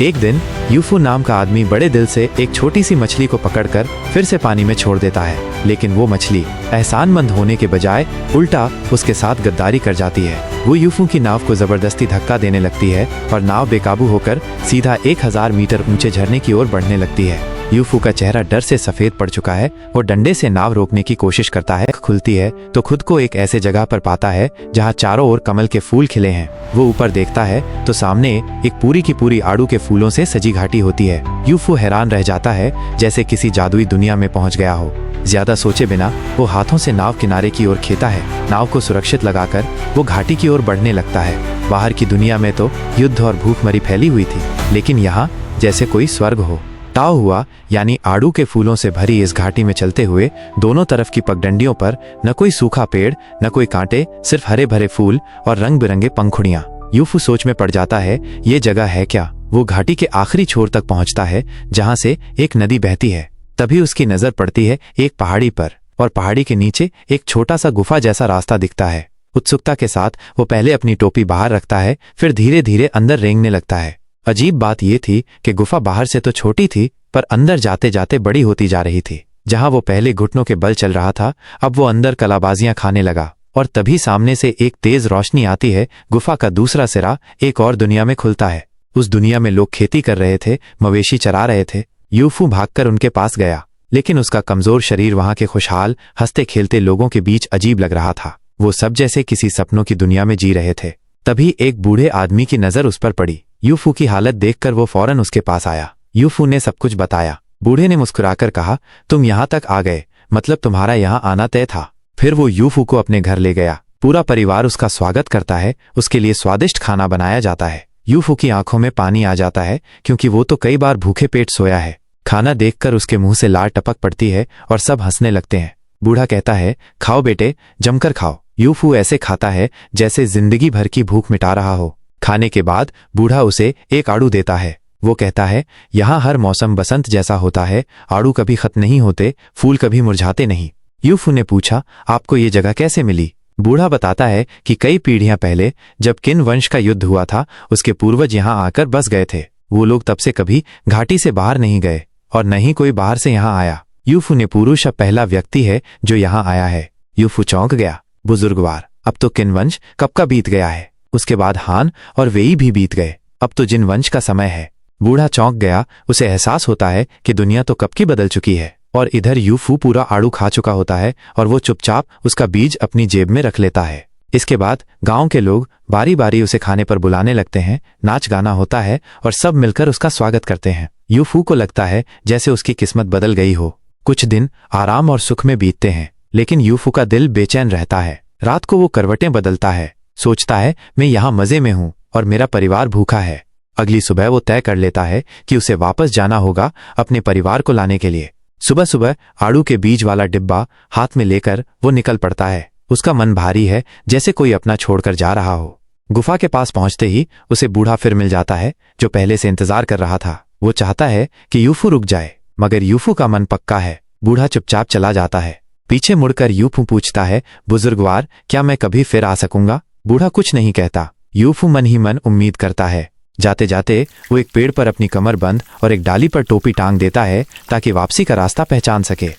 एक दिन यूफू नाम का आदमी बड़े दिल से एक छोटी सी मछली को पकड़कर फिर से पानी में छोड़ देता है, लेकिन वो मछली एहसानमंद होने के बजाय उल्टा उसके साथ गद्दारी कर जाती है। वो यूफू की नाव को जबरदस्ती धक्का देने लगती है और नाव बेकाबू होकर सीधा 1000 मीटर ऊंचे झरने की ओर बढ़ने लगती है। यूफू का चेहरा डर से सफेद पड़ चुका है। वो डंडे से नाव रोकने की कोशिश करता है, खुलती है तो खुद को एक ऐसे जगह पर पाता है जहाँ चारों ओर कमल के फूल खिले हैं। वो ऊपर देखता है तो सामने एक पूरी की पूरी आड़ू के फूलों से सजी घाटी होती है। यूफू हैरान रह जाता है, जैसे किसी जादुई दुनिया में पहुंच गया हो। ज्यादा सोचे बिना वो हाथों से नाव किनारे की ओर खींचता है। नाव को सुरक्षित लगाकर वो घाटी की ओर बढ़ने लगता है। बाहर की दुनिया में तो युद्ध और भूखमरी फैली हुई थी, लेकिन यहाँ जैसे कोई स्वर्ग हो। ताव हुआ यानी आड़ू के फूलों से भरी इस घाटी में चलते हुए दोनों तरफ की पगडंडियों पर न कोई सूखा पेड़, न कोई कांटे, सिर्फ हरे भरे फूल और रंग बिरंगे पंखुड़ियां। यूफू सोच में पड़ जाता है, ये जगह है क्या? वो घाटी के आखिरी छोर तक पहुंचता है जहां से एक नदी बहती है। तभी उसकी नजर पड़ती है एक पहाड़ी पर, और पहाड़ी के नीचे एक छोटा सा गुफा जैसा रास्ता दिखता है। उत्सुकता के साथ वो पहले अपनी टोपी बाहर रखता है, फिर धीरे धीरे अंदर रेंगने लगता है। अजीब बात यह थी कि गुफा बाहर से तो छोटी थी, पर अंदर जाते जाते बड़ी होती जा रही थी। जहां वो पहले घुटनों के बल चल रहा था, अब वो अंदर कलाबाजियां खाने लगा। और तभी सामने से एक तेज रोशनी आती है। गुफा का दूसरा सिरा एक और दुनिया में खुलता है। उस दुनिया में लोग खेती कर रहे थे, मवेशी चरा रहे थे। यूफू भागकर उनके पास गया, लेकिन उसका कमजोर शरीर वहां के खुशहाल हंसते खेलते लोगों के बीच अजीब लग रहा था। वो सब जैसे किसी सपनों की दुनिया में जी रहे थे। तभी एक बूढ़े आदमी की नजर उस पर पड़ी। यूफू की हालत देखकर वो फौरन उसके पास आया। यूफू ने सब कुछ बताया। बूढ़े ने मुस्कुराकर कहा, तुम यहाँ तक आ गए, मतलब तुम्हारा यहाँ आना तय था। फिर वो यूफू को अपने घर ले गया। पूरा परिवार उसका स्वागत करता है, उसके लिए स्वादिष्ट खाना बनाया जाता है। यूफू की आंखों में पानी आ जाता है, क्योंकि वो तो कई बार भूखे पेट सोया है। खाना देखकर उसके मुंह से लार टपक पड़ती है और सब हंसने लगते हैं। बूढ़ा कहता है, खाओ बेटे, जमकर खाओ। यूफू ऐसे खाता है जैसे जिंदगी भर की भूख मिटा रहा हो। खाने के बाद बूढ़ा उसे एक आड़ू देता है। वो कहता है, यहाँ हर मौसम बसंत जैसा होता है, आड़ू कभी खत्म नहीं होते, फूल कभी मुरझाते नहीं। यूफू ने पूछा, आपको ये जगह कैसे मिली? बूढ़ा बताता है कि कई पीढ़ियां पहले जब किन वंश का युद्ध हुआ था, उसके पूर्वज यहाँ आकर बस गए थे। वो लोग तब से कभी घाटी से बाहर नहीं गए और न ही कोई बाहर से यहाँ आया। यूफू ने पुरुष अब पहला व्यक्ति है जो यहाँ आया है। यूफू चौंक गया। बुजुर्गवार, अब तो किन वंश कब का बीत गया है। उसके बाद हान और वेई भी बीत गए। अब तो जिन वंश का समय है। बूढ़ा चौंक गया। उसे एहसास होता है कि दुनिया तो कब की बदल चुकी है, और इधर यूफू पूरा आड़ू खा चुका होता है और वो चुपचाप उसका बीज अपनी जेब में रख लेता है। इसके बाद गांव के लोग बारी बारी उसे खाने पर बुलाने लगते हैं। नाच गाना होता है और सब मिलकर उसका स्वागत करते हैं। यूफू को लगता है जैसे उसकी किस्मत बदल गई हो। कुछ दिन आराम और सुख में बीतते हैं, लेकिन यूफू का दिल बेचैन रहता है। रात को वो करवटें बदलता है, सोचता है मैं यहाँ मजे में हूँ और मेरा परिवार भूखा है। अगली सुबह वो तय कर लेता है कि उसे वापस जाना होगा अपने परिवार को लाने के लिए। सुबह सुबह आड़ू के बीज वाला डिब्बा हाथ में लेकर वो निकल पड़ता है। उसका मन भारी है, जैसे कोई अपना छोड़कर जा रहा हो। गुफा के पास पहुंचते ही उसे बूढ़ा फिर मिल जाता है, जो पहले से इंतजार कर रहा था। वो चाहता है कि यूफू रुक जाए, मगर यूफू का मन पक्का है। बूढ़ा चुपचाप चला जाता है। पीछे मुड़कर यूफू पूछता है, बुजुर्गवार, क्या मैं कभी फिर आ सकूंगा? बूढ़ा कुछ नहीं कहता। यूफू मन ही मन उम्मीद करता है। जाते जाते वो एक पेड़ पर अपनी कमर बंद और एक डाली पर टोपी टांग देता है, ताकि वापसी का रास्ता पहचान सके।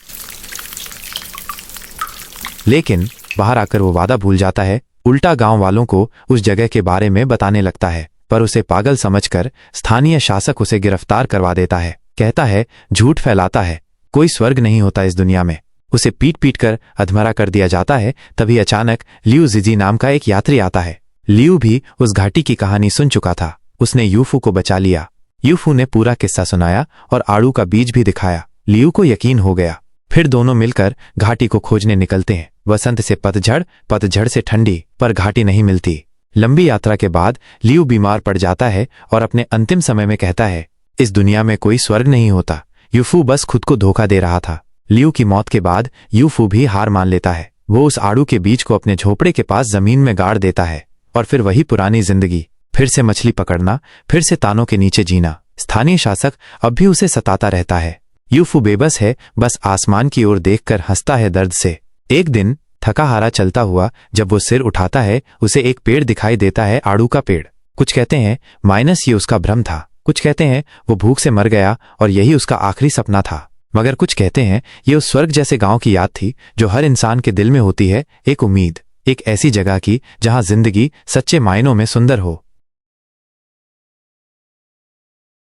लेकिन बाहर आकर वो वादा भूल जाता है। उल्टा गांव वालों को उस जगह के बारे में बताने लगता है, पर उसे पागल समझकर स्थानीय शासक उसे गिरफ्तार करवा देता है। कहता है, झूठ फैलाता है, कोई स्वर्ग नहीं होता इस दुनिया में। उसे पीट पीट कर अधमरा कर दिया जाता है। तभी अचानक लियू जिजी नाम का एक यात्री आता है। लियू भी उस घाटी की कहानी सुन चुका था। उसने यूफू को बचा लिया। यूफू ने पूरा किस्सा सुनाया और आड़ू का बीज भी दिखाया। लियू को यकीन हो गया। फिर दोनों मिलकर घाटी को खोजने निकलते हैं। वसंत से पतझड़, पतझड़ से ठंडी, पर घाटी नहीं मिलती। लंबी यात्रा के बाद लियू बीमार पड़ जाता है और अपने अंतिम समय में कहता है, इस दुनिया में कोई स्वर्ग नहीं होता। यूफू बस खुद को धोखा दे रहा था। लियू की मौत के बाद यूफू भी हार मान लेता है। वो उस आड़ू के बीज को अपने झोपड़े के पास जमीन में गाड़ देता है, और फिर वही पुरानी जिंदगी, फिर से मछली पकड़ना, फिर से तानों के नीचे जीना। स्थानीय शासक अब भी उसे सताता रहता है। यूफू बेबस है, बस आसमान की ओर देखकर हंसता है दर्द से। एक दिन थका हारा चलता हुआ जब वो सिर उठाता है, उसे एक पेड़ दिखाई देता है, आड़ू का पेड़। कुछ कहते हैं माइनस ये उसका भ्रम था। कुछ कहते हैं वो भूख से मर गया और यही उसका आखिरी सपना था, मगर कुछ कहते हैं ये उस स्वर्ग जैसे गांव की याद थी जो हर इंसान के दिल में होती है, एक उम्मीद, एक ऐसी जगह की जहां जिंदगी सच्चे मायनों में सुंदर हो।